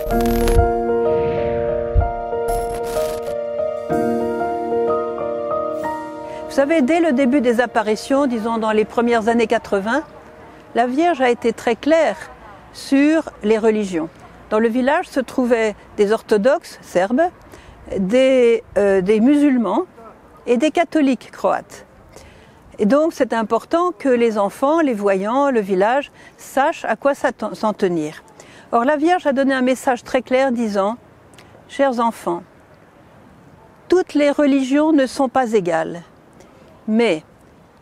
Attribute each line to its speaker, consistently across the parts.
Speaker 1: Vous savez, dès le début des apparitions, disons dans les premières années 80, la Vierge a été très claire sur les religions. Dans le village se trouvaient des orthodoxes serbes, des musulmans et des catholiques croates. Et donc c'est important que les enfants, les voyants, le village sachent à quoi s'en tenir. Or la Vierge a donné un message très clair disant « Chers enfants, toutes les religions ne sont pas égales, mais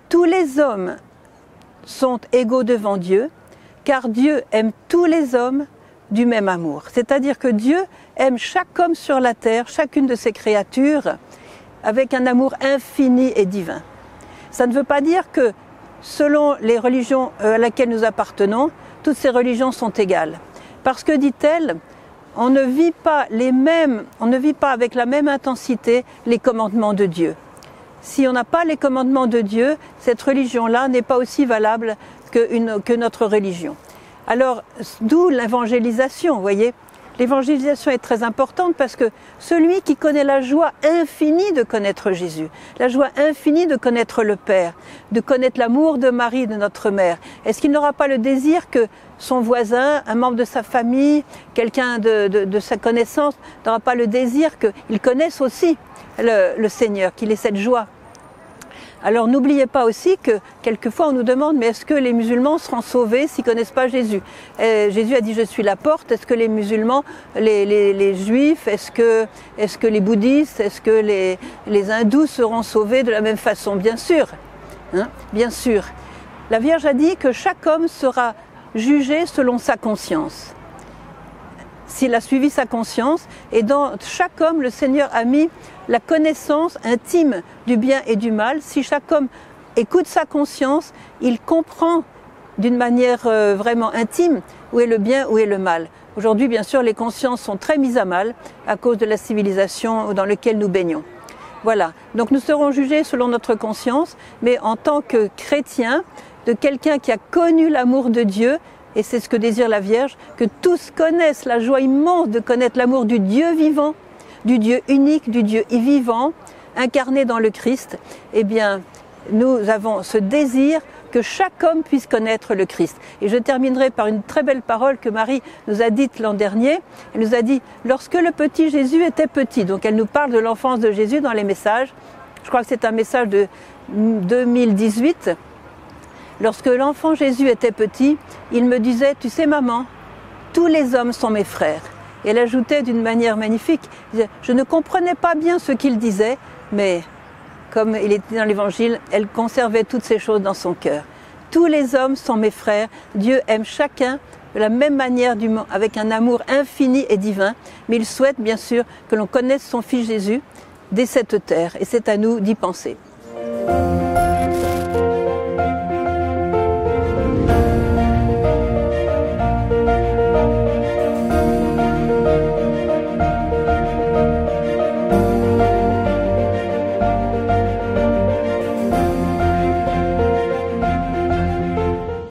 Speaker 1: tous les hommes sont égaux devant Dieu, car Dieu aime tous les hommes du même amour. » C'est-à-dire que Dieu aime chaque homme sur la terre, chacune de ses créatures, avec un amour infini et divin. Ça ne veut pas dire que, selon les religions à laquelle nous appartenons, toutes ces religions sont égales. Parce que, dit-elle, on ne vit pas avec la même intensité les commandements de Dieu. Si on n'a pas les commandements de Dieu, cette religion-là n'est pas aussi valable que notre religion. Alors, d'où l'évangélisation, vous voyez. L'évangélisation est très importante parce que celui qui connaît la joie infinie de connaître Jésus, la joie infinie de connaître le Père, de connaître l'amour de Marie, de notre mère, est-ce qu'il n'aura pas le désir que son voisin, un membre de sa famille, quelqu'un de sa connaissance, n'aura pas le désir qu'il connaisse aussi le Seigneur, qu'il ait cette joie? Alors n'oubliez pas aussi que quelquefois on nous demande mais est-ce que les musulmans seront sauvés s'ils ne connaissent pas Jésus? Jésus a dit je suis la porte. Est-ce que les musulmans, les juifs, est-ce que les bouddhistes, est-ce que les hindous seront sauvés de la même façon? Bien sûr, hein, bien sûr. La Vierge a dit que chaque homme sera jugé selon sa conscience. S'il a suivi sa conscience, et dans chaque homme, le Seigneur a mis la connaissance intime du bien et du mal. Si chaque homme écoute sa conscience, il comprend d'une manière vraiment intime où est le bien, où est le mal. Aujourd'hui, bien sûr, les consciences sont très mises à mal à cause de la civilisation dans laquelle nous baignons. Voilà, donc nous serons jugés selon notre conscience, mais en tant que chrétiens, de quelqu'un qui a connu l'amour de Dieu, et c'est ce que désire la Vierge, que tous connaissent la joie immense de connaître l'amour du Dieu vivant, du Dieu unique, du Dieu vivant, incarné dans le Christ. Eh bien, nous avons ce désir que chaque homme puisse connaître le Christ. Et je terminerai par une très belle parole que Marie nous a dite l'an dernier. Elle nous a dit « Lorsque le petit Jésus était petit », donc elle nous parle de l'enfance de Jésus dans les messages. Je crois que c'est un message de 2018. Lorsque l'enfant Jésus était petit, il me disait « Tu sais maman, tous les hommes sont mes frères ». Et elle ajoutait d'une manière magnifique, je ne comprenais pas bien ce qu'il disait, mais comme il était dans l'Évangile, elle conservait toutes ces choses dans son cœur. Tous les hommes sont mes frères, Dieu aime chacun de la même manière, avec un amour infini et divin, mais il souhaite bien sûr que l'on connaisse son Fils Jésus dès cette terre, et c'est à nous d'y penser.